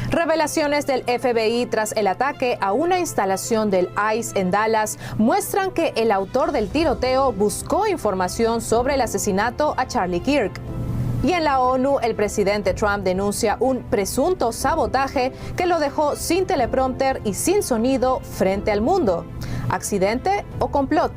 Revelaciones del FBI tras el ataque a una instalación del ICE en Dallas muestran que el autor del tiroteo buscó información sobre el asesinato a Charlie Kirk. Y en la ONU, el presidente Trump denuncia un presunto sabotaje que lo dejó sin teleprompter y sin sonido frente al mundo. ¿Accidente o complot?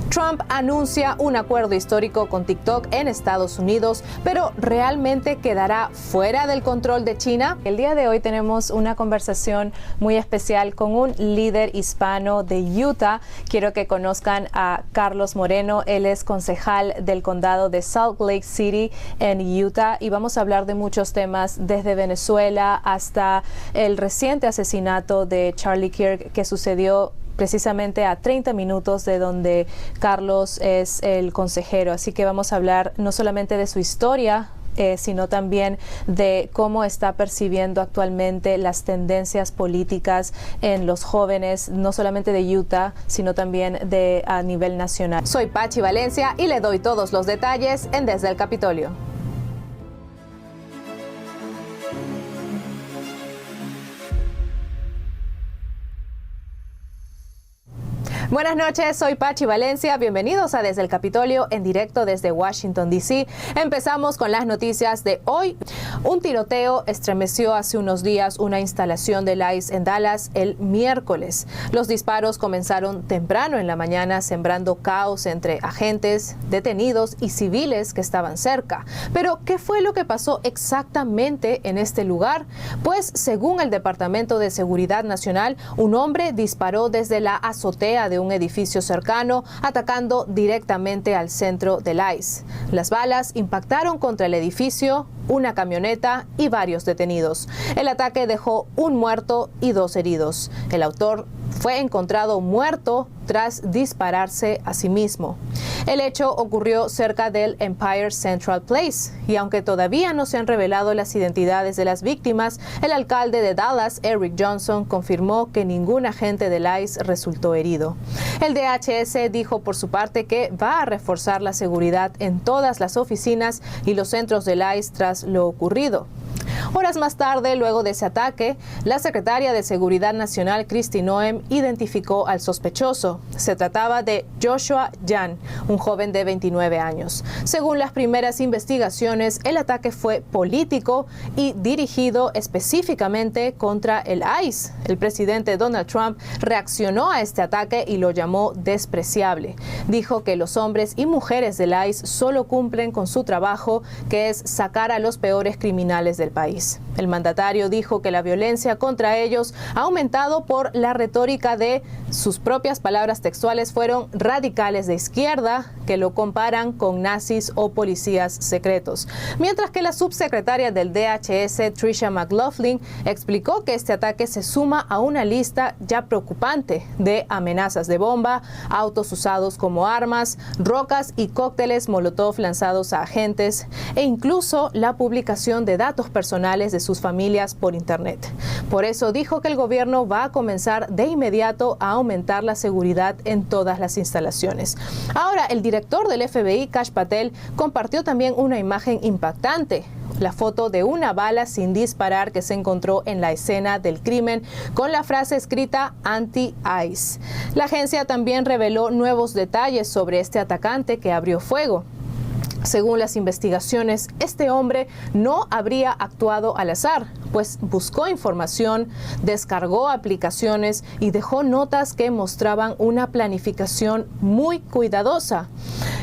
Trump anuncia un acuerdo histórico con TikTok en Estados Unidos, pero ¿realmente quedará fuera del control de China? El día de hoy tenemos una conversación muy especial con un líder hispano de Utah. Quiero que conozcan a Carlos Moreno. Él es concejal del condado de Salt Lake City en Utah y vamos a hablar de muchos temas desde Venezuela hasta el reciente asesinato de Charlie Kirk que sucedió precisamente a 30 minutos de donde Carlos es el consejero. Así que vamos a hablar no solamente de su historia, sino también de cómo está percibiendo actualmente las tendencias políticas en los jóvenes, no solamente de Utah, sino también a nivel nacional. Soy Pachi Valencia y le doy todos los detalles en Desde el Capitolio. Buenas noches, soy Pachi Valencia. Bienvenidos a Desde el Capitolio en directo desde Washington, D.C. Empezamos con las noticias de hoy. Un tiroteo estremeció hace unos días una instalación del ICE en Dallas el miércoles. Los disparos comenzaron temprano en la mañana, sembrando caos entre agentes, detenidos y civiles que estaban cerca. Pero, ¿qué fue lo que pasó exactamente en este lugar? Pues, según el Departamento de Seguridad Nacional, un hombre disparó desde la azotea de un edificio cercano, atacando directamente al centro del ICE. Las balas impactaron contra el edificio, una camioneta y varios detenidos. El ataque dejó un muerto y 2 heridos. El autor fue encontrado muerto tras dispararse a sí mismo. El hecho ocurrió cerca del Empire Central Place y aunque todavía no se han revelado las identidades de las víctimas, el alcalde de Dallas, Eric Johnson, confirmó que ningún agente del ICE resultó herido. El DHS dijo por su parte que va a reforzar la seguridad en todas las oficinas y los centros del ICE tras lo ocurrido. Horas más tarde, luego de ese ataque, la secretaria de Seguridad Nacional, Kristi Noem, identificó al sospechoso. Se trataba de Joshua Yan, un joven de 29 años. Según las primeras investigaciones, el ataque fue político y dirigido específicamente contra el ICE. El presidente Donald Trump reaccionó a este ataque y lo llamó despreciable. Dijo que los hombres y mujeres del ICE solo cumplen con su trabajo, que es sacar a los peores criminales del país. El mandatario dijo que la violencia contra ellos ha aumentado por la retórica de, sus propias palabras textuales fueron, radicales de izquierda, que lo comparan con nazis o policías secretos. Mientras que la subsecretaria del DHS, Tricia McLaughlin, explicó que este ataque se suma a una lista ya preocupante de amenazas de bomba, autos usados como armas, rocas y cócteles molotov lanzados a agentes e incluso la publicación de datos personales de sus familias por Internet. Por eso dijo que el gobierno va a comenzar de inmediato a aumentar la seguridad en todas las instalaciones. Ahora, el director del FBI, Kash Patel, compartió también una imagen impactante. La foto de una bala sin disparar que se encontró en la escena del crimen con la frase escrita anti-ICE. La agencia también reveló nuevos detalles sobre este atacante que abrió fuego. Según las investigaciones, este hombre no habría actuado al azar, pues buscó información, descargó aplicaciones y dejó notas que mostraban una planificación muy cuidadosa.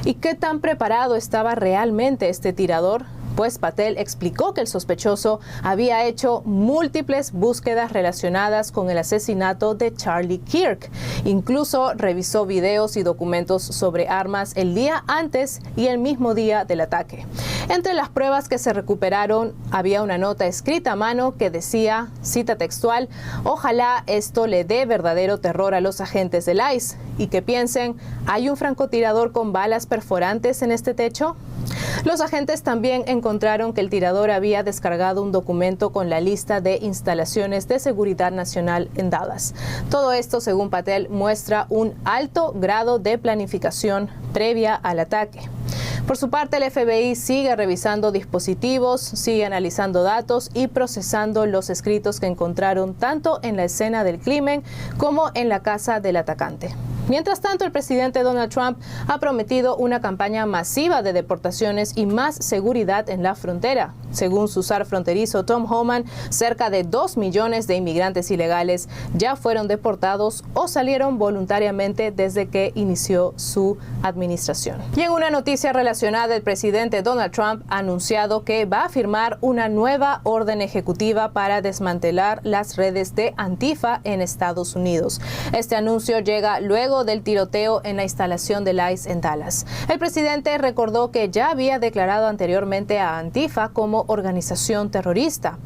¿Y qué tan preparado estaba realmente este tirador? Pues Patel explicó que el sospechoso había hecho múltiples búsquedas relacionadas con el asesinato de Charlie Kirk. Incluso revisó videos y documentos sobre armas el día antes y el mismo día del ataque. Entre las pruebas que se recuperaron había una nota escrita a mano que decía, cita textual, ojalá esto le dé verdadero terror a los agentes del ICE y que piensen, ¿hay un francotirador con balas perforantes en este techo? Los agentes también encontraron que el tirador había descargado un documento con la lista de instalaciones de seguridad nacional en Dallas. Todo esto, según Patel, muestra un alto grado de planificación previa al ataque. Por su parte, el FBI sigue revisando dispositivos, sigue analizando datos y procesando los escritos que encontraron tanto en la escena del crimen como en la casa del atacante. Mientras tanto, el presidente Donald Trump ha prometido una campaña masiva de deportaciones y más seguridad en la frontera. Según su zar fronterizo Tom Homan, cerca de 2 millones de inmigrantes ilegales ya fueron deportados o salieron voluntariamente desde que inició su administración. Y en una noticia relacionada, el presidente Donald Trump ha anunciado que va a firmar una nueva orden ejecutiva para desmantelar las redes de Antifa en Estados Unidos. Este anuncio llega luego del tiroteo en la instalación del ICE en Dallas. El presidente recordó que ya había declarado anteriormente a Antifa como organización terrorista.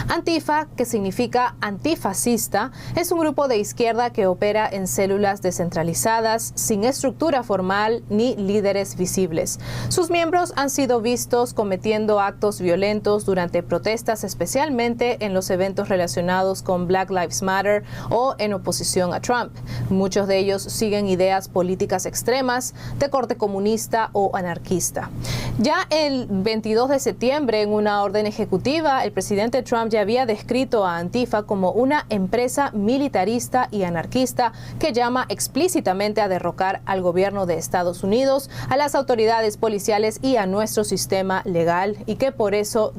Antifa, que significa antifascista, es un grupo de izquierda que opera en células descentralizadas, sin estructura formal ni líderes visibles. Sus miembros han sido vistos cometiendo actos violentos durante protestas, especialmente en los eventos relacionados con Black Lives Matter o en oposición a Trump. Muchos de ellos siguen ideas políticas extremas de corte comunista o anarquista. Ya el 22 de septiembre, en una orden ejecutiva, el presidente Trump ya había descrito a Antifa como una empresa militarista y anarquista que llama explícitamente a derrocar al gobierno de Estados Unidos, a las autoridades policiales y a nuestro sistema legal, y que por eso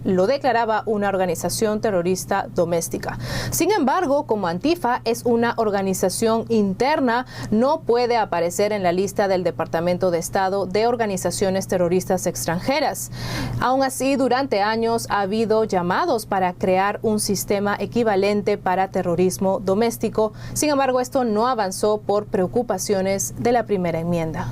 lo declaraba una organización terrorista doméstica. Sin embargo, como Antifa es una organización interna, no puede aparecer en la lista del Departamento de Estado de organizaciones terroristas extranjeras. Aún así, durante años ha habido llamados para crear un sistema equivalente para terrorismo doméstico. Sin embargo, esto no avanzó por preocupaciones de la primera enmienda.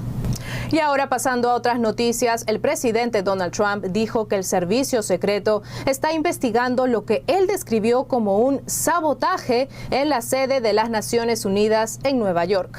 Y ahora, pasando a otras noticias, el presidente Donald Trump dijo que el servicio secreto está investigando lo que él describió como un sabotaje en la sede de las Naciones Unidas en Nueva York.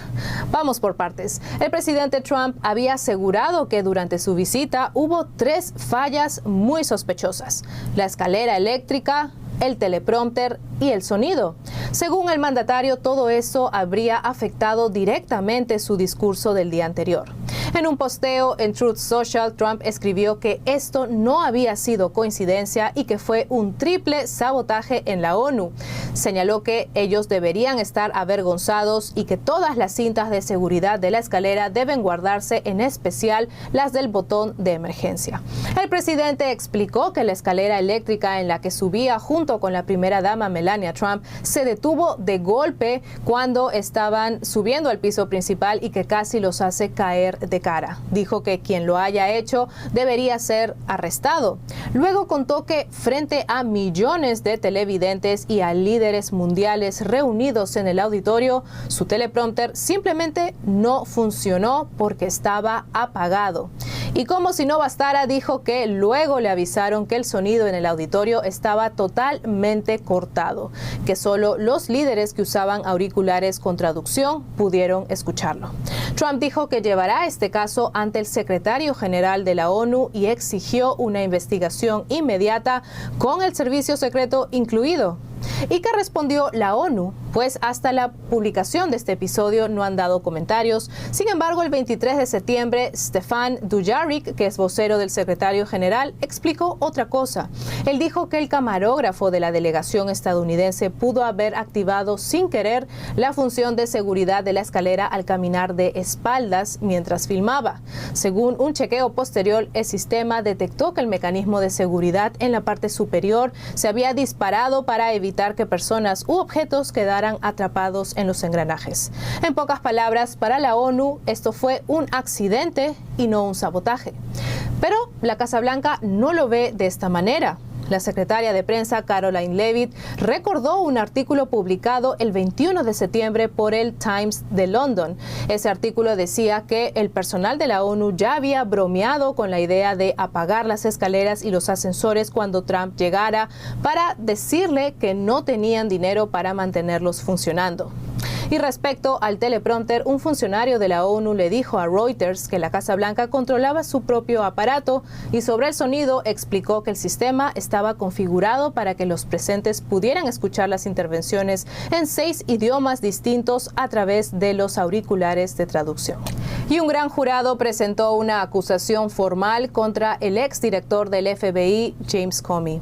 Vamos por partes. El presidente Trump había asegurado que durante su visita hubo 3 fallas muy sospechosas: la escalera eléctrica, el teleprompter y el sonido. Según el mandatario, todo eso habría afectado directamente su discurso del día anterior. En un posteo en Truth Social, Trump escribió que esto no había sido coincidencia y que fue un triple sabotaje en la ONU. Señaló que ellos deberían estar avergonzados y que todas las cintas de seguridad de la escalera deben guardarse, en especial las del botón de emergencia. El presidente explicó que la escalera eléctrica en la que subía junto con la primera dama Melania Trump se detuvo de golpe cuando estaban subiendo al piso principal y que casi los hace caer de cara. Dijo que quien lo haya hecho debería ser arrestado. Luego contó que frente a millones de televidentes y a líderes mundiales reunidos en el auditorio, su teleprompter simplemente no funcionó porque estaba apagado. Y como si no bastara, dijo que luego le avisaron que el sonido en el auditorio estaba totalmente cortado, que solo los líderes que usaban auriculares con traducción pudieron escucharlo. Trump dijo que llevará este caso ante el secretario general de la ONU y exigió una investigación inmediata con el servicio secreto incluido. ¿Y qué respondió la ONU? Pues hasta la publicación de este episodio no han dado comentarios. Sin embargo, el 23 de septiembre, Stefan Dujarric, que es vocero del secretario general, explicó otra cosa. Él dijo que el camarógrafo de la delegación estadounidense pudo haber activado sin querer la función de seguridad de la escalera al caminar de espaldas mientras filmaba. Según un chequeo posterior, el sistema detectó que el mecanismo de seguridad en la parte superior se había disparado para evitar que personas u objetos quedaran atrapados en los engranajes. En pocas palabras, para la ONU, esto fue un accidente y no un sabotaje. Pero la Casa Blanca no lo ve de esta manera. La secretaria de prensa Karoline Leavitt recordó un artículo publicado el 21 de septiembre por el Times de London. Ese artículo decía que el personal de la ONU ya había bromeado con la idea de apagar las escaleras y los ascensores cuando Trump llegara para decirle que no tenían dinero para mantenerlos funcionando. Y respecto al teleprompter, un funcionario de la ONU le dijo a Reuters que la Casa Blanca controlaba su propio aparato y sobre el sonido explicó que el sistema estaba configurado para que los presentes pudieran escuchar las intervenciones en 6 idiomas distintos a través de los auriculares de traducción. Y un gran jurado presentó una acusación formal contra el exdirector del FBI, James Comey.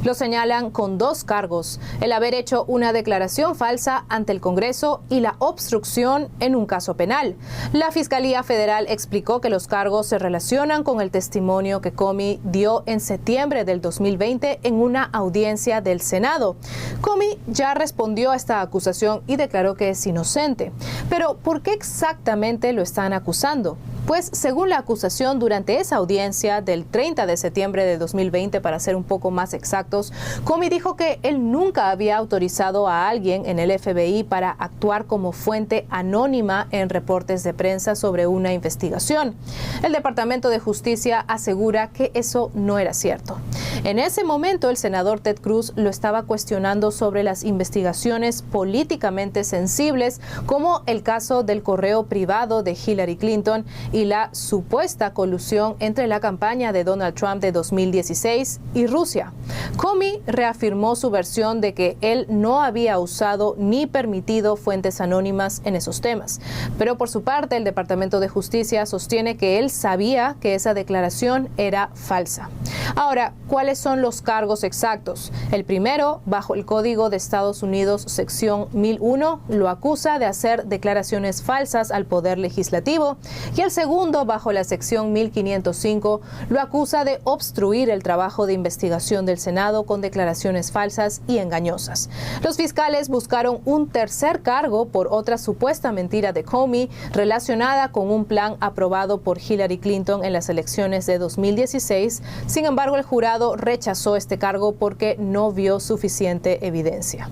Lo señalan con 2 cargos: el haber hecho una declaración falsa ante el Congreso y la obstrucción en un caso penal. La Fiscalía Federal explicó que los cargos se relacionan con el testimonio que Comey dio en septiembre del 2020 en una audiencia del Senado. Comey ya respondió a esta acusación y declaró que es inocente. Pero, ¿por qué exactamente lo están acusando? Pues, según la acusación, durante esa audiencia del 30 de septiembre de 2020, para ser un poco más exactos, Comey dijo que él nunca había autorizado a alguien en el FBI para actuar como fuente anónima en reportes de prensa sobre una investigación. El Departamento de Justicia asegura que eso no era cierto. En ese momento, el senador Ted Cruz lo estaba cuestionando sobre las investigaciones políticamente sensibles, como el caso del correo privado de Hillary Clinton y la supuesta colusión entre la campaña de Donald Trump de 2016 y Rusia. Comey reafirmó su versión de que él no había usado ni permitido fuentes anónimas en esos temas. Pero por su parte, el Departamento de Justicia sostiene que él sabía que esa declaración era falsa. Ahora, ¿cuáles son los cargos exactos? El primero, bajo el Código de Estados Unidos, sección 1001, lo acusa de hacer declaraciones falsas al Poder Legislativo, y el segundo, bajo la sección 1505, lo acusa de obstruir el trabajo de investigación del Senado con declaraciones falsas y engañosas. Los fiscales buscaron un tercer cargo por otra supuesta mentira de Comey relacionada con un plan aprobado por Hillary Clinton en las elecciones de 2016. Sin embargo, el jurado rechazó este cargo porque no vio suficiente evidencia.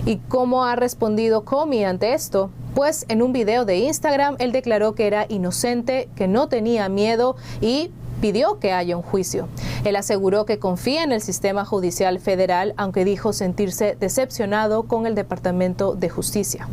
¿Y cómo ha respondido Comey ante esto? Pues en un video de Instagram, él declaró que era inocente, que no tenía miedo y pidió que haya un juicio. Él aseguró que confía en el sistema judicial federal, aunque dijo sentirse decepcionado con el Departamento de Justicia.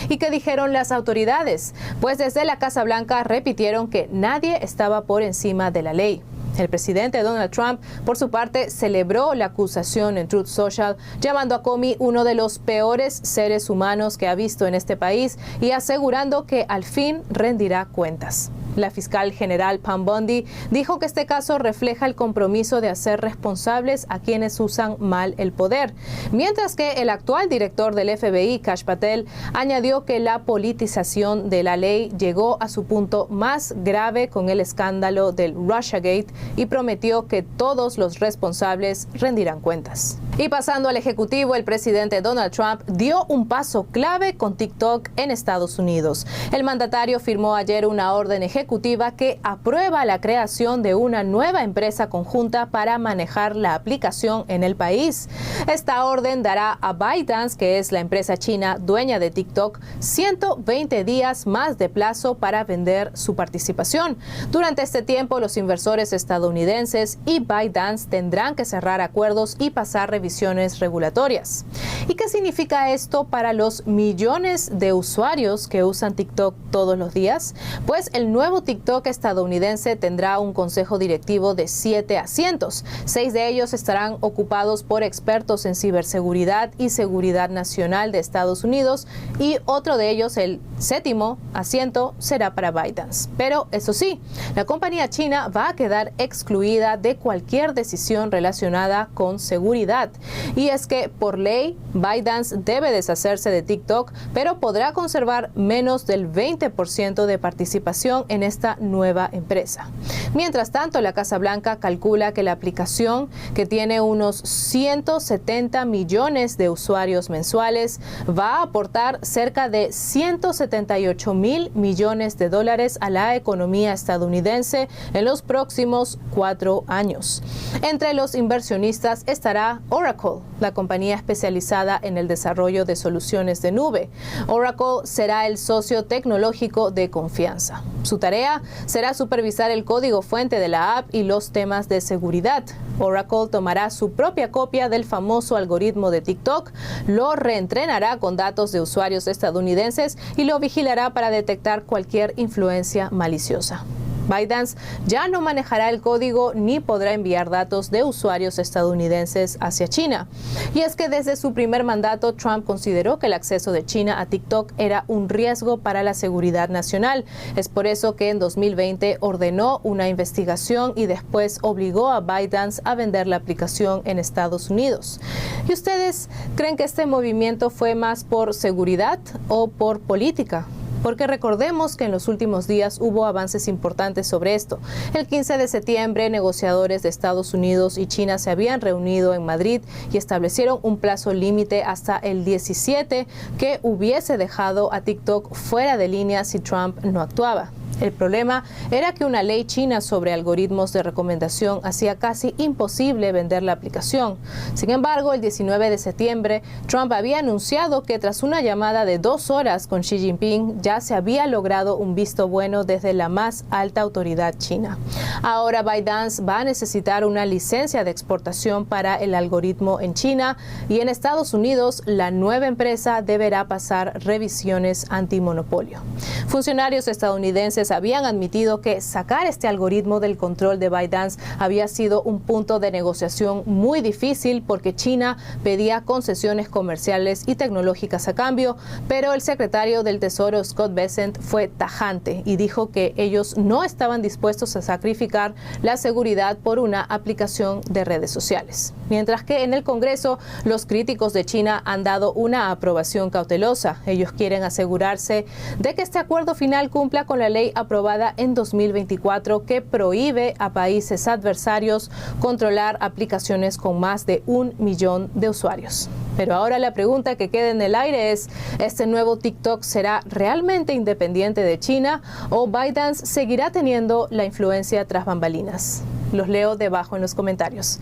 ¿Y qué dijeron las autoridades? Pues desde la Casa Blanca repitieron que nadie estaba por encima de la ley. El presidente Donald Trump, por su parte, celebró la acusación en Truth Social, llamando a Comey uno de los peores seres humanos que ha visto en este país y asegurando que al fin rendirá cuentas. La fiscal general Pam Bondi dijo que este caso refleja el compromiso de hacer responsables a quienes usan mal el poder, mientras que el actual director del FBI, Kash Patel, añadió que la politización de la ley llegó a su punto más grave con el escándalo del Russiagate y prometió que todos los responsables rendirán cuentas. Y pasando al Ejecutivo, el presidente Donald Trump dio un paso clave con TikTok en Estados Unidos. El mandatario firmó ayer una orden ejecutiva que aprueba la creación de una nueva empresa conjunta para manejar la aplicación en el país. Esta orden dará a ByteDance, que es la empresa china dueña de TikTok, 120 días más de plazo para vender su participación. Durante este tiempo, los inversores estadounidenses y ByteDance tendrán que cerrar acuerdos y pasar revisiones regulatorias. ¿Y qué significa esto para los millones de usuarios que usan TikTok todos los días? Pues el nuevo TikTok estadounidense tendrá un consejo directivo de 7 asientos. 6 de ellos estarán ocupados por expertos en ciberseguridad y seguridad nacional de Estados Unidos, y otro de ellos, el 7º asiento, será para ByteDance. Pero eso sí, la compañía china va a quedar excluida de cualquier decisión relacionada con seguridad. Y es que, por ley, ByteDance debe deshacerse de TikTok, pero podrá conservar menos del 20% de participación en esta nueva empresa. Mientras tanto, la Casa Blanca calcula que la aplicación, que tiene unos 170 millones de usuarios mensuales, va a aportar cerca de 178 mil millones de dólares a la economía estadounidense en los próximos 4 años. Entre los inversionistas estará Oracle, la compañía especializada en el desarrollo de soluciones de nube. Oracle será el socio tecnológico de confianza. Su tarea tarea será supervisar el código fuente de la app y los temas de seguridad. Oracle tomará su propia copia del famoso algoritmo de TikTok, lo reentrenará con datos de usuarios estadounidenses y lo vigilará para detectar cualquier influencia maliciosa. ByteDance ya no manejará el código ni podrá enviar datos de usuarios estadounidenses hacia China. Y es que desde su primer mandato, Trump consideró que el acceso de China a TikTok era un riesgo para la seguridad nacional. Es por eso que en 2020 ordenó una investigación y después obligó a ByteDance a vender la aplicación en Estados Unidos. ¿Y ustedes creen que este movimiento fue más por seguridad o por política? Porque recordemos que en los últimos días hubo avances importantes sobre esto. El 15 de septiembre, negociadores de Estados Unidos y China se habían reunido en Madrid y establecieron un plazo límite hasta el 17 que hubiese dejado a TikTok fuera de línea si Trump no actuaba. El problema era que una ley china sobre algoritmos de recomendación hacía casi imposible vender la aplicación. Sin embargo, el 19 de septiembre, Trump había anunciado que tras una llamada de 2 horas con Xi Jinping, ya se había logrado un visto bueno desde la más alta autoridad china. Ahora ByteDance va a necesitar una licencia de exportación para el algoritmo en China y en Estados Unidos la nueva empresa deberá pasar revisiones antimonopolio. Funcionarios estadounidenses habían admitido que sacar este algoritmo del control de ByteDance había sido un punto de negociación muy difícil porque China pedía concesiones comerciales y tecnológicas a cambio, pero el secretario del Tesoro Scott Bessent fue tajante y dijo que ellos no estaban dispuestos a sacrificar la seguridad por una aplicación de redes sociales. Mientras que en el Congreso los críticos de China han dado una aprobación cautelosa. Ellos quieren asegurarse de que este acuerdo final cumpla con la ley aprobada en 2024 que prohíbe a países adversarios controlar aplicaciones con más de 1 millón de usuarios. Pero ahora la pregunta que queda en el aire es, ¿este nuevo TikTok será realmente independiente de China o ByteDance seguirá teniendo la influencia tras bambalinas? Los leo debajo en los comentarios.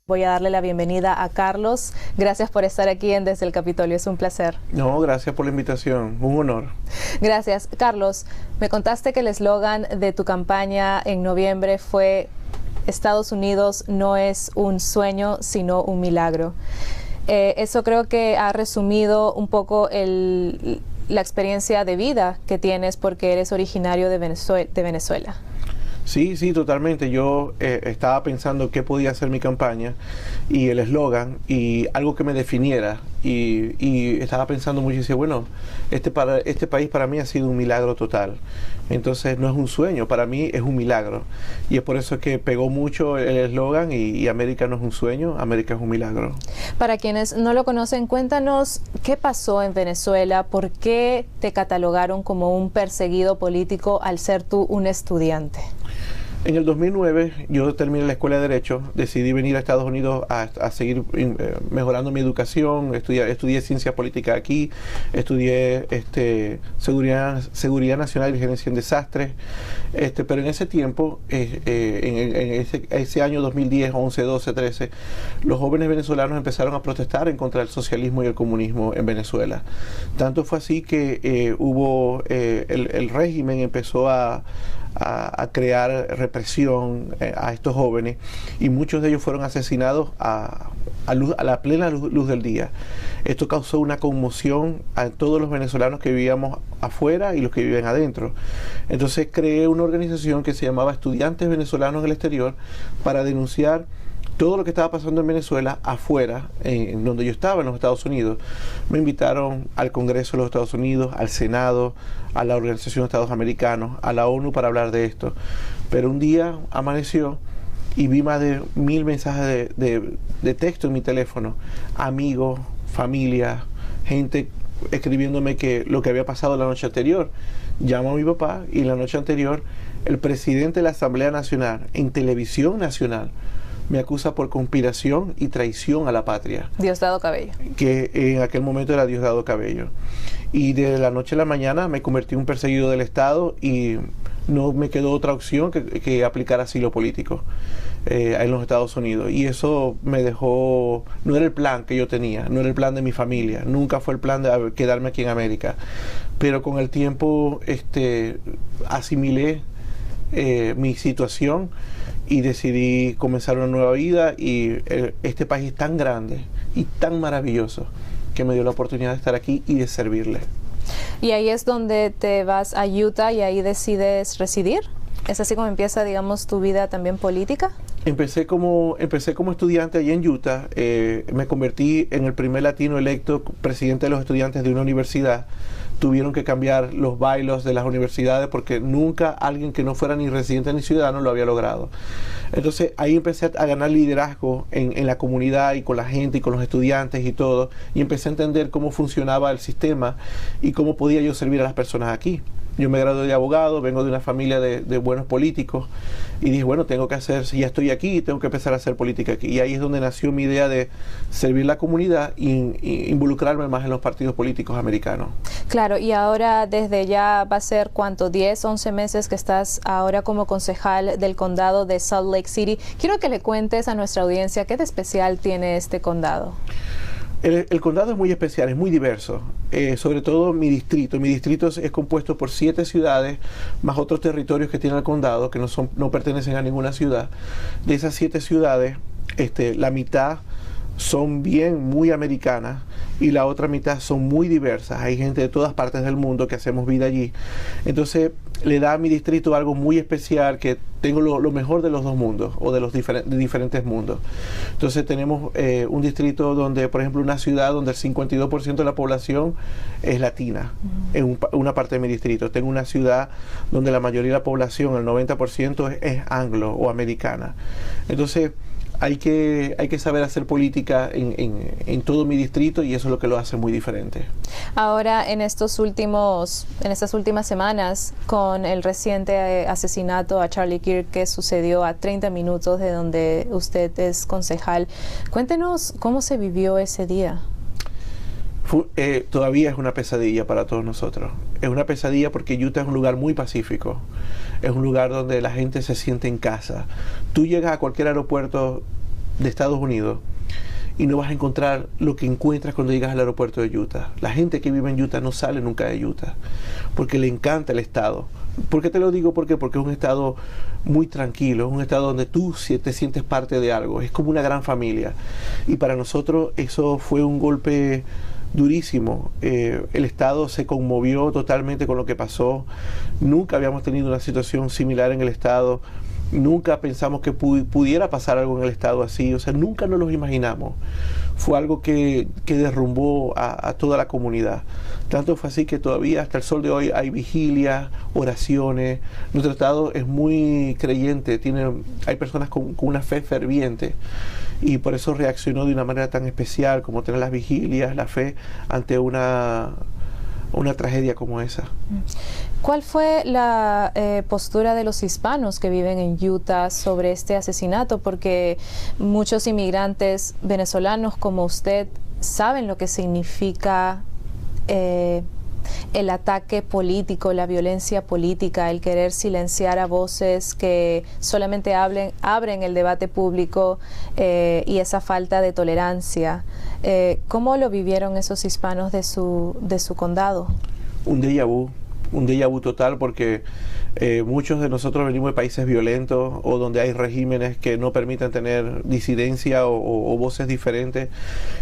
Voy a darle la bienvenida a Carlos. Gracias por estar aquí en Desde el Capitolio. Es un placer. No, gracias por la invitación. Un honor. Gracias. Carlos, me contaste que el eslogan de tu campaña en noviembre fue Estados Unidos no es un sueño, sino un milagro. Eso creo que ha resumido un poco la experiencia de vida que tienes porque eres originario de Venezuela. Sí, totalmente. Yo estaba pensando qué podía hacer mi campaña y el eslogan y algo que me definiera y estaba pensando mucho y decía, bueno, este país para mí ha sido un milagro total. Entonces no es un sueño, para mí es un milagro. Y es por eso que pegó mucho el eslogan y América no es un sueño, América es un milagro. Para quienes no lo conocen, cuéntanos qué pasó en Venezuela, por qué te catalogaron como un perseguido político al ser tú un estudiante. En el 2009 yo terminé la escuela de Derecho, decidí venir a Estados Unidos a seguir mejorando mi educación, estudié Ciencias Políticas aquí, estudié Seguridad Nacional y Gerencia en Desastres, pero en ese tiempo, en ese año 2010, 11, 12, 13, los jóvenes venezolanos empezaron a protestar en contra del socialismo y el comunismo en Venezuela. Tanto fue así que el régimen empezó a crear represión a estos jóvenes y muchos de ellos fueron asesinados a la plena luz del día. Esto causó una conmoción a todos los venezolanos que vivíamos afuera y los que viven adentro. Entonces creé una organización que se llamaba Estudiantes Venezolanos en el Exterior para denunciar todo lo que estaba pasando en Venezuela afuera, en donde yo estaba, en los Estados Unidos. Me invitaron al Congreso de los Estados Unidos, al Senado, a la Organización de Estados Americanos, a la ONU para hablar de esto. Pero un día amaneció y vi más de 1000 mensajes de texto en mi teléfono. Amigos, familia, gente escribiéndome que lo que había pasado la noche anterior. Llamo a mi papá y la noche anterior el presidente de la Asamblea Nacional en televisión nacional me acusa por conspiración y traición a la patria. Diosdado Cabello. Que en aquel momento era Diosdado Cabello. Y de la noche a la mañana me convertí en un perseguido del Estado y no me quedó otra opción que aplicar asilo político en los Estados Unidos. Y eso me dejó, no era el plan que yo tenía, no era el plan de mi familia, nunca fue el plan de quedarme aquí en América. Pero con el tiempo asimilé mi situación y decidí comenzar una nueva vida, y este país tan grande y tan maravilloso que me dio la oportunidad de estar aquí y de servirle. Y ahí es donde te vas a Utah y ahí decides residir. ¿Es así como empieza, digamos, tu vida también política? Empecé como estudiante allí en Utah. Me convertí en el primer latino electo presidente de los estudiantes de una universidad. Tuvieron que cambiar los bylaws de las universidades porque nunca alguien que no fuera ni residente ni ciudadano lo había logrado. Entonces ahí empecé a ganar liderazgo en la comunidad y con la gente y con los estudiantes y todo, y empecé a entender cómo funcionaba el sistema y cómo podía yo servir a las personas aquí. Yo me gradué de abogado, vengo de una familia de buenos políticos, y dije, bueno, tengo que hacer, si ya estoy aquí, tengo que empezar a hacer política aquí. Y ahí es donde nació mi idea de servir la comunidad y involucrarme más en los partidos políticos americanos. Claro, y ahora desde ya va a ser, ¿cuánto? 10, 11 meses que estás ahora como concejal del condado de Salt Lake City. Quiero que le cuentes a nuestra audiencia qué de especial tiene este condado. El condado es muy especial, es muy diverso, sobre todo mi distrito. Mi distrito es compuesto por 7 ciudades, más otros territorios que tiene el condado, que no pertenecen a ninguna ciudad. De esas 7 ciudades, la mitad son muy americanas y la otra mitad son muy diversas. Hay gente de todas partes del mundo que hacemos vida allí. Entonces le da a mi distrito algo muy especial, que tengo lo mejor de los dos mundos, o de los diferentes mundos. Entonces tenemos un distrito donde, por ejemplo, una ciudad donde el 52% de la población es latina, en una parte de mi distrito. Tengo una ciudad donde la mayoría de la población, el 90%, es anglo o americana. Entonces hay que saber hacer política en todo mi distrito, y eso es lo que lo hace muy diferente. Ahora, en estas últimas semanas, con el reciente asesinato a Charlie Kirk que sucedió a 30 minutos de donde usted es concejal, cuéntenos cómo se vivió ese día. Todavía es una pesadilla para todos nosotros. Es una pesadilla porque Utah es un lugar muy pacífico. Es un lugar donde la gente se siente en casa. Tú llegas a cualquier aeropuerto de Estados Unidos y no vas a encontrar lo que encuentras cuando llegas al aeropuerto de Utah. La gente que vive en Utah no sale nunca de Utah porque le encanta el estado. ¿Por qué te lo digo? Porque es un estado muy tranquilo, es un estado donde tú te sientes parte de algo. Es como una gran familia. Y para nosotros eso fue un golpe durísimo. El estado se conmovió totalmente con lo que pasó. Nunca habíamos tenido una situación similar en el estado. Nunca pensamos que pudiera pasar algo en el estado así. O sea, nunca nos lo imaginamos. Fue algo que derrumbó a toda la comunidad. Tanto fue así que todavía hasta el sol de hoy hay vigilias, oraciones. Nuestro estado es muy creyente. Hay personas con una fe ferviente. Y por eso reaccionó de una manera tan especial, como tener las vigilias, la fe ante una tragedia como esa. ¿Cuál fue la postura de los hispanos que viven en Utah sobre este asesinato? Porque muchos inmigrantes venezolanos como usted saben lo que significa el ataque político, la violencia política, el querer silenciar a voces que solamente abren el debate público, y esa falta de tolerancia. ¿Cómo lo vivieron esos hispanos de su condado? Un déjà vu total, porque muchos de nosotros venimos de países violentos o donde hay regímenes que no permiten tener disidencia o voces diferentes,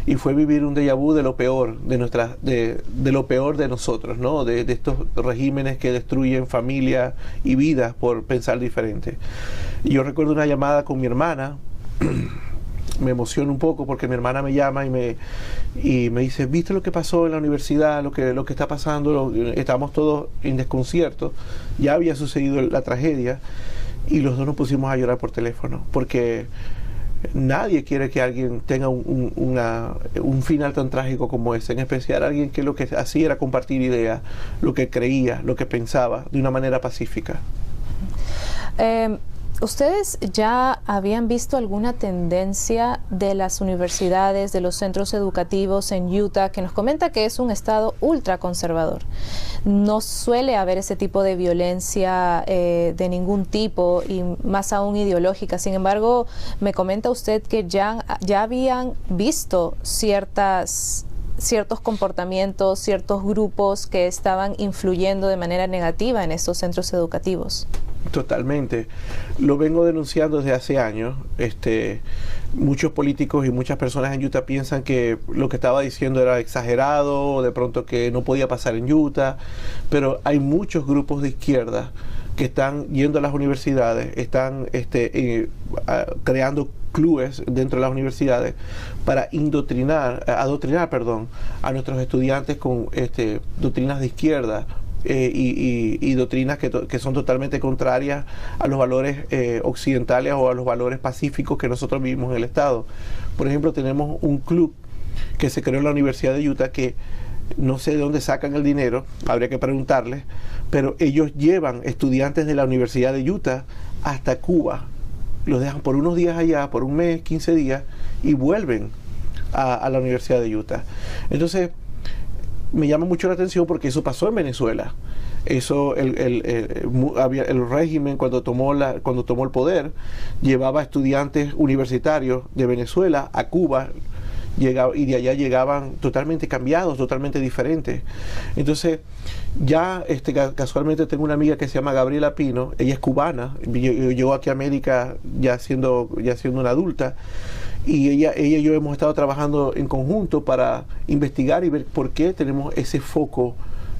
y fue vivir un déjà vu de lo peor de lo peor de nosotros, ¿no? De estos regímenes que destruyen familias y vidas por pensar diferente. Y yo recuerdo una llamada con mi hermana. Me emociono un poco porque mi hermana me llama y me dice, ¿viste lo que pasó en la universidad? Lo que está pasando. Estábamos todos en desconcierto. Ya había sucedido la tragedia y los dos nos pusimos a llorar por teléfono, porque nadie quiere que alguien tenga un final tan trágico como ese, en especial alguien que lo que hacía era compartir ideas, lo que creía, lo que pensaba, de una manera pacífica. ¿Ustedes ya habían visto alguna tendencia de las universidades, de los centros educativos en Utah, que nos comenta que es un estado ultraconservador? No suele haber ese tipo de violencia de ningún tipo, y más aún ideológica. Sin embargo, me comenta usted que ya habían visto ciertos comportamientos, ciertos grupos que estaban influyendo de manera negativa en estos centros educativos. Totalmente. Lo vengo denunciando desde hace años. Muchos políticos y muchas personas en Utah piensan que lo que estaba diciendo era exagerado, o de pronto que no podía pasar en Utah, pero hay muchos grupos de izquierda que están yendo a las universidades, están creando clubes dentro de las universidades para adoctrinar a nuestros estudiantes con doctrinas de izquierda, y doctrinas que son totalmente contrarias a los valores occidentales o a los valores pacíficos que nosotros vivimos en el estado. Por ejemplo, tenemos un club que se creó en la Universidad de Utah que no sé de dónde sacan el dinero, habría que preguntarles, pero ellos llevan estudiantes de la Universidad de Utah hasta Cuba, los dejan por unos días allá, por un mes, 15 días, y vuelven a la Universidad de Utah. Entonces, me llama mucho la atención porque eso pasó en Venezuela. Eso, el régimen cuando tomó el poder, llevaba estudiantes universitarios de Venezuela a Cuba, y de allá llegaban totalmente cambiados, totalmente diferentes. Entonces, ya casualmente tengo una amiga que se llama Gabriela Pino, ella es cubana, llegó aquí a América ya siendo una adulta, y ella y yo hemos estado trabajando en conjunto para investigar y ver por qué tenemos ese foco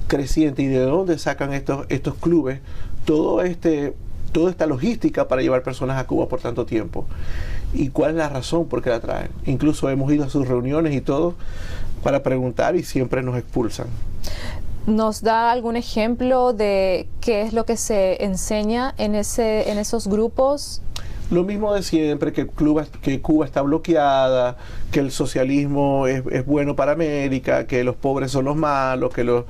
creciente y de dónde sacan estos clubes toda esta logística para llevar personas a Cuba por tanto tiempo, y cuál es la razón por qué la traen. Incluso hemos ido a sus reuniones y todo para preguntar, y siempre nos expulsan. ¿Nos da algún ejemplo de qué es lo que se enseña en esos grupos? Lo mismo de siempre, que Cuba está bloqueada, que el socialismo es bueno para América, que los pobres son los malos, que los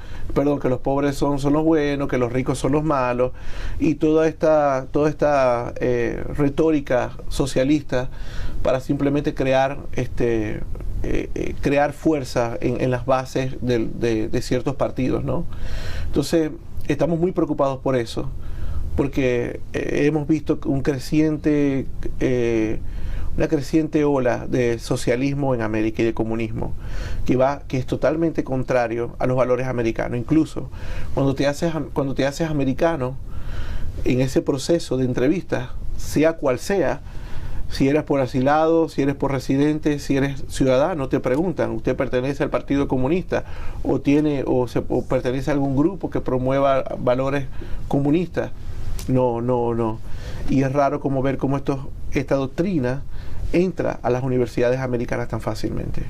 pobres son los buenos, que los ricos son los malos, y toda esta retórica socialista para simplemente crear fuerza en las bases de ciertos partidos, ¿no? Entonces, estamos muy preocupados por eso, porque hemos visto una creciente ola de socialismo en América y de comunismo que es totalmente contrario a los valores americanos. Incluso cuando te haces americano, en ese proceso de entrevista, sea cual sea, si eres por asilado, si eres por residente, si eres ciudadano, te preguntan: ¿usted pertenece al Partido Comunista o pertenece a algún grupo que promueva valores comunistas? No. Y es raro ver cómo esta doctrina entra a las universidades americanas tan fácilmente.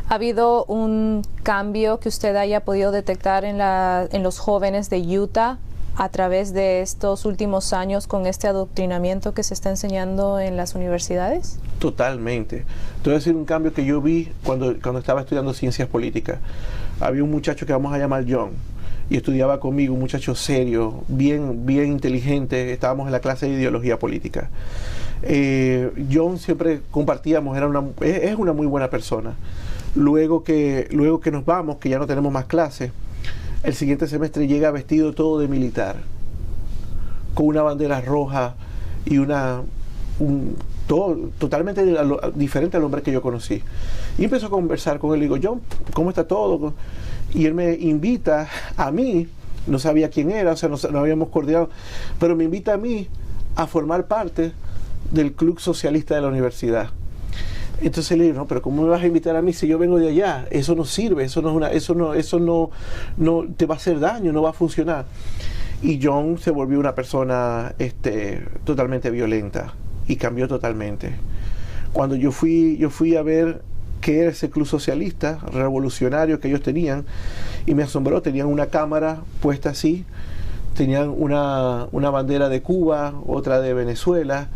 ¿Ha habido un cambio que usted haya podido detectar en los jóvenes de Utah a través de estos últimos años con este adoctrinamiento que se está enseñando en las universidades? Totalmente. Te voy a decir un cambio que yo vi cuando estaba estudiando ciencias políticas. Había un muchacho que vamos a llamar John, y estudiaba conmigo, un muchacho serio, bien inteligente. Estábamos en la clase de ideología política. John siempre compartíamos, es una muy buena persona. Luego que nos vamos, que ya no tenemos más clases, el siguiente semestre llega vestido todo de militar, con una bandera roja y todo totalmente diferente al hombre que yo conocí. Y empezó a conversar con él, y digo: John, ¿cómo está todo? Y él me invita a mí, no sabía quién era, o sea, no habíamos coordinado, pero me invita a mí a formar parte del club socialista de la universidad. Entonces le digo: no, pero ¿cómo me vas a invitar a mí si yo vengo de allá? Eso no sirve, eso no te va a hacer daño, no va a funcionar. Y John se volvió una persona totalmente violenta, y cambió totalmente. Cuando yo fui a ver qué era ese club socialista revolucionario que ellos tenían, y me asombró. Tenían una cámara puesta así, tenían una bandera de Cuba, otra de Venezuela,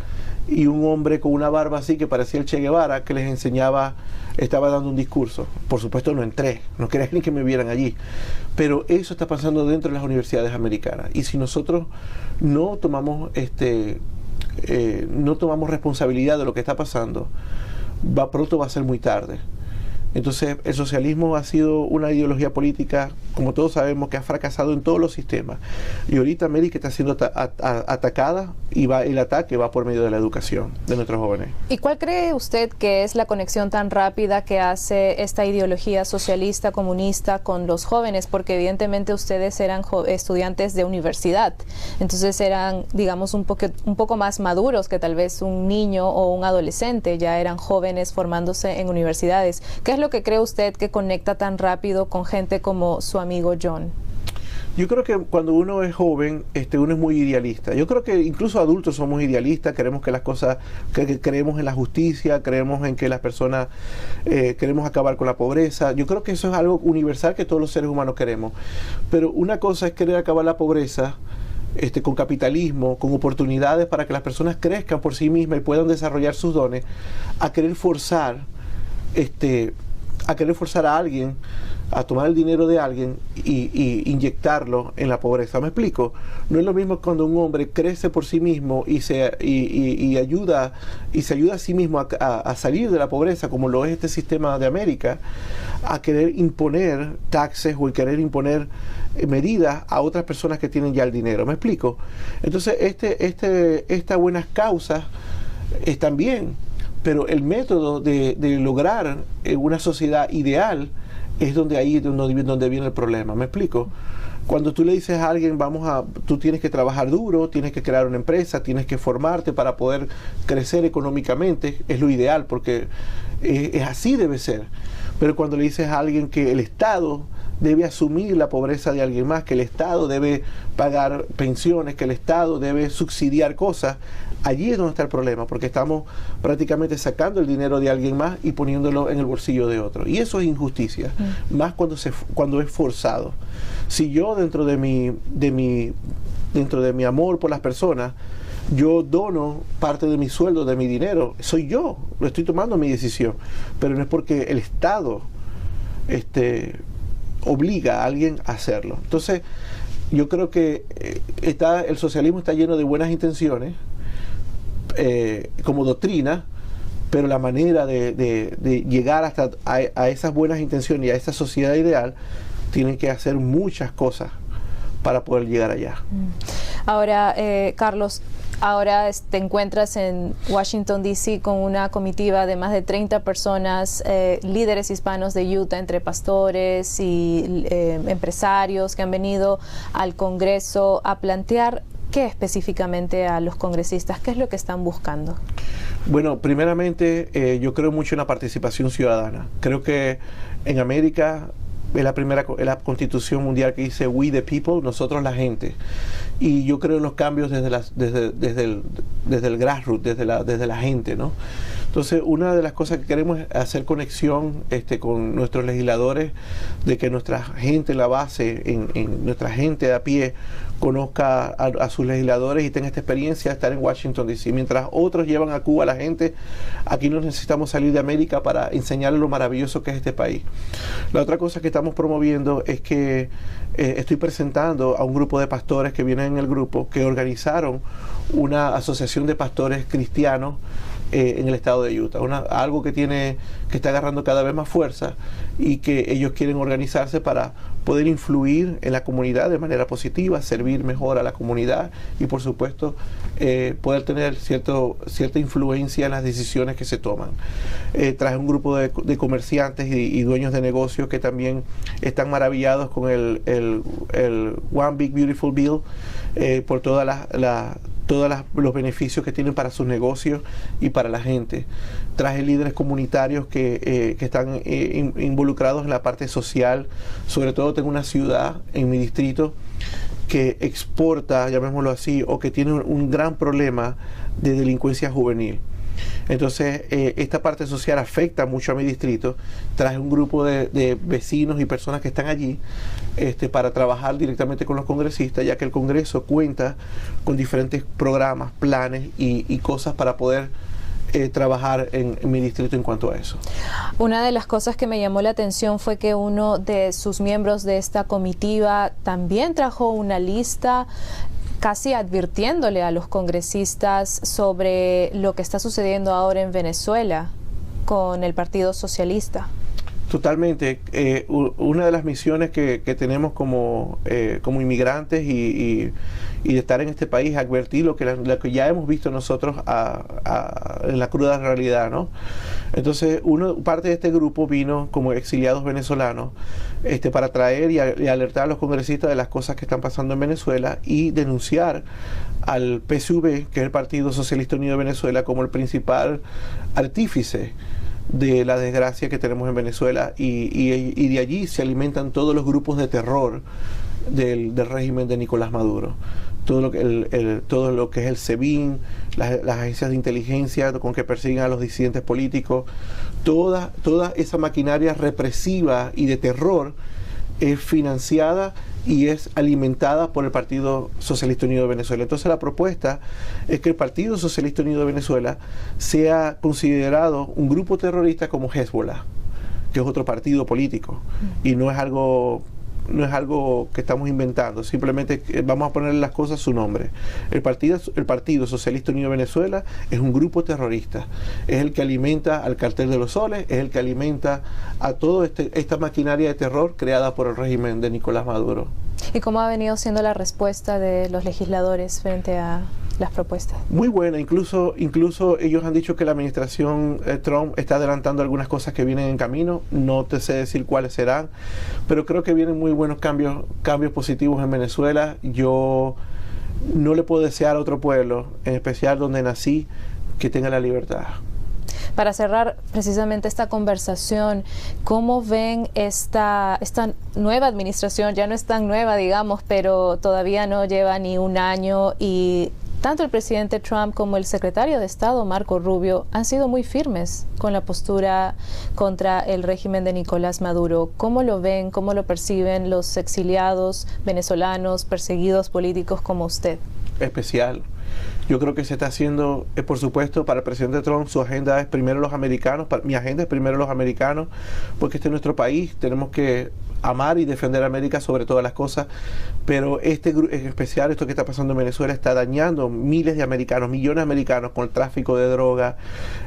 y un hombre con una barba así que parecía el Che Guevara, que les enseñaba, estaba dando un discurso. Por supuesto no entré, no quería ni que me vieran allí, pero eso está pasando dentro de las universidades americanas, y si nosotros no tomamos no tomamos responsabilidad de lo que está pasando, pronto va a ser muy tarde. Entonces, el socialismo ha sido una ideología política, como todos sabemos, que ha fracasado en todos los sistemas. Y ahorita América está siendo atacada y el ataque va por medio de la educación de nuestros jóvenes. ¿Y cuál cree usted que es la conexión tan rápida que hace esta ideología socialista, comunista con los jóvenes? Porque evidentemente ustedes eran estudiantes de universidad, entonces eran, digamos, un poco más maduros que tal vez un niño o un adolescente, ya eran jóvenes formándose en universidades. ¿Qué es lo que cree usted que conecta tan rápido con gente como su amigo John? Yo creo que cuando uno es joven, uno es muy idealista. Yo creo que incluso adultos somos idealistas, queremos que las cosas, que creemos en la justicia, creemos en que las personas, queremos acabar con la pobreza. Yo creo que eso es algo universal que todos los seres humanos queremos. Pero una cosa es querer acabar la pobreza, con capitalismo, con oportunidades para que las personas crezcan por sí mismas y puedan desarrollar sus dones, a querer forzar a alguien a tomar el dinero de alguien y inyectarlo en la pobreza. ¿Me explico? No es lo mismo cuando un hombre crece por sí mismo y se ayuda a sí mismo a salir de la pobreza, como lo es este sistema de América, a querer imponer taxes o querer imponer medidas a otras personas que tienen ya el dinero. ¿Me explico? Entonces, estas buenas causas están bien, pero el método de lograr una sociedad ideal es donde viene el problema. ¿Me explico? Cuando tú le dices a alguien, tú tienes que trabajar duro, tienes que crear una empresa, tienes que formarte para poder crecer económicamente, es lo ideal, porque es así debe ser. Pero cuando le dices a alguien que el Estado debe asumir la pobreza de alguien más, que el Estado debe pagar pensiones, que el Estado debe subsidiar cosas, allí es donde está el problema, porque estamos prácticamente sacando el dinero de alguien más y poniéndolo en el bolsillo de otro. Y eso es injusticia, más cuando es forzado. Si yo dentro de mi amor por las personas, yo dono parte de mi sueldo, de mi dinero, soy yo, lo estoy tomando mi decisión, pero no es porque el Estado obliga a alguien a hacerlo. Entonces, yo creo que el socialismo está lleno de buenas intenciones, como doctrina, pero la manera de llegar hasta a esas buenas intenciones y a esa sociedad ideal, tienen que hacer muchas cosas para poder llegar allá. Ahora, Carlos, ahora te encuentras en Washington, D.C. con una comitiva de más de 30 personas, líderes hispanos de Utah, entre pastores y empresarios que han venido al Congreso a plantear qué específicamente a los congresistas, qué es lo que están buscando. Bueno, primeramente yo creo mucho en la participación ciudadana. Creo que en América es la constitución mundial que dice "We the people", nosotros la gente. Y yo creo en los cambios desde el grassroots, desde la gente, ¿no? Entonces, una de las cosas que queremos es hacer conexión con nuestros legisladores, de que nuestra gente en la base, nuestra gente de a pie, conozca a sus legisladores y tenga esta experiencia de estar en Washington, D.C. Mientras otros llevan a Cuba a la gente, aquí no necesitamos salir de América para enseñarles lo maravilloso que es este país. La otra cosa que estamos promoviendo es que estoy presentando a un grupo de pastores que vienen en el grupo, que organizaron una asociación de pastores cristianos en el estado de Utah, algo que está agarrando cada vez más fuerza, y que ellos quieren organizarse para poder influir en la comunidad de manera positiva, servir mejor a la comunidad y, por supuesto, poder tener cierta influencia en las decisiones que se toman. Traje un grupo de comerciantes y dueños de negocios que también están maravillados con el One Big Beautiful Bill, por todos los beneficios que tienen para sus negocios y para la gente. Traje líderes comunitarios que están involucrados en la parte social. Sobre todo tengo una ciudad en mi distrito que exporta, llamémoslo así, o que tiene un gran problema de delincuencia juvenil. Entonces, esta parte social afecta mucho a mi distrito. Traje un grupo de vecinos y personas que están allí para trabajar directamente con los congresistas, ya que el Congreso cuenta con diferentes programas, planes y cosas para poder trabajar en mi distrito en cuanto a eso. Una de las cosas que me llamó la atención fue que uno de sus miembros de esta comitiva también trajo una lista casi advirtiéndole a los congresistas sobre lo que está sucediendo ahora en Venezuela con el Partido Socialista. Totalmente. Una de las misiones que tenemos como inmigrantes y de estar en este país, advertir lo que ya hemos visto nosotros en la cruda realidad, ¿no? Entonces, parte de este grupo vino como exiliados venezolanos para traer y alertar a los congresistas de las cosas que están pasando en Venezuela y denunciar al PSUV, que es el Partido Socialista Unido de Venezuela, como el principal artífice de la desgracia que tenemos en Venezuela y de allí se alimentan todos los grupos de terror del régimen de Nicolás Maduro. Todo lo que es el SEBIN, las agencias de inteligencia con que persiguen a los disidentes políticos, toda esa maquinaria represiva y de terror es financiada y es alimentada por el Partido Socialista Unido de Venezuela. Entonces la propuesta es que el Partido Socialista Unido de Venezuela sea considerado un grupo terrorista como Hezbollah, que es otro partido político, y no es algo que estamos inventando, simplemente vamos a ponerle las cosas a su nombre. El Partido Socialista Unido de Venezuela es un grupo terrorista, es el que alimenta al cartel de los soles, es el que alimenta a toda esta maquinaria de terror creada por el régimen de Nicolás Maduro. ¿Y cómo ha venido siendo la respuesta de los legisladores frente a las propuestas? Muy buena, incluso ellos han dicho que la administración Trump está adelantando algunas cosas que vienen en camino, no te sé decir cuáles serán, pero creo que vienen muy buenos cambios positivos en Venezuela. Yo no le puedo desear a otro pueblo, en especial donde nací, que tenga la libertad. Para cerrar precisamente esta conversación, ¿cómo ven esta nueva administración? Ya no es tan nueva, digamos, pero todavía no lleva ni un año, y tanto el presidente Trump como el secretario de Estado, Marco Rubio, han sido muy firmes con la postura contra el régimen de Nicolás Maduro. ¿Cómo lo ven, cómo lo perciben los exiliados venezolanos, perseguidos políticos como usted? Especial. Yo creo que se está haciendo, por supuesto, para el presidente Trump, su agenda es primero los americanos, mi agenda es primero los americanos, porque este es nuestro país, tenemos que amar y defender a América sobre todas las cosas, pero en especial esto que está pasando en Venezuela está dañando miles de americanos, millones de americanos con el tráfico de droga.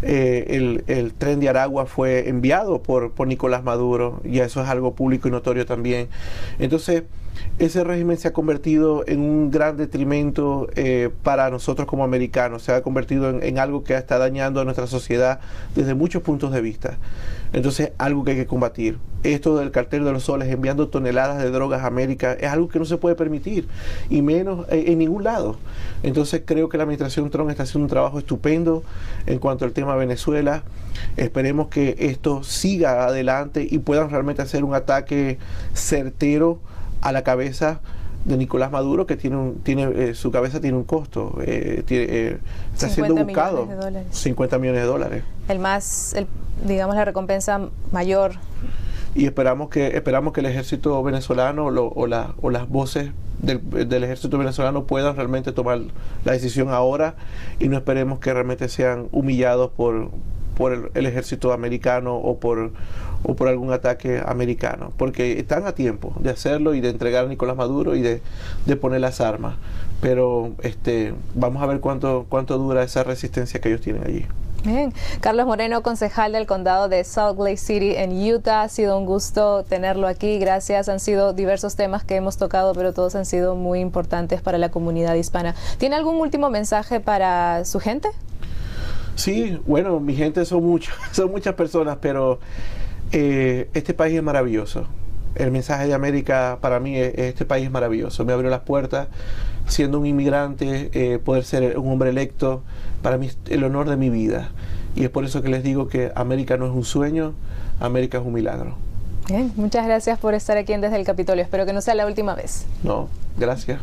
El tren de Aragua fue enviado por Nicolás Maduro, y eso es algo público y notorio también. Entonces, ese régimen se ha convertido en un gran detrimento para nosotros como americanos, se ha convertido en algo que está dañando a nuestra sociedad desde muchos puntos de vista. Entonces, algo que hay que combatir. Esto del cartel de los soles enviando toneladas de drogas a América es algo que no se puede permitir, y menos en ningún lado. Entonces, creo que la administración Trump está haciendo un trabajo estupendo en cuanto al tema Venezuela. Esperemos que esto siga adelante y puedan realmente hacer un ataque certero a la cabeza de Nicolás Maduro, que su cabeza tiene un costo, está siendo buscado. 50 millones de dólares. Digamos, la recompensa mayor. Y esperamos que el ejército venezolano o las voces del ejército venezolano puedan realmente tomar la decisión ahora, y no esperemos que realmente sean humillados por el ejército americano o por algún ataque americano, porque están a tiempo de hacerlo y de entregar a Nicolás Maduro y de poner las armas, pero vamos a ver cuánto dura esa resistencia que ellos tienen allí. Bien. Carlos Moreno, concejal del condado de Salt Lake City en Utah, ha sido un gusto tenerlo aquí, gracias. Han sido diversos temas que hemos tocado, pero todos han sido muy importantes para la comunidad hispana. ¿Tiene algún último mensaje para su gente? Sí, bueno, mi gente son muchas personas, pero este país es maravilloso. El mensaje de América para mí este país es maravilloso. Me abrió las puertas, siendo un inmigrante, poder ser un hombre electo, para mí es el honor de mi vida. Y es por eso que les digo que América no es un sueño, América es un milagro. Bien, muchas gracias por estar aquí en Desde el Capitolio. Espero que no sea la última vez. No, gracias.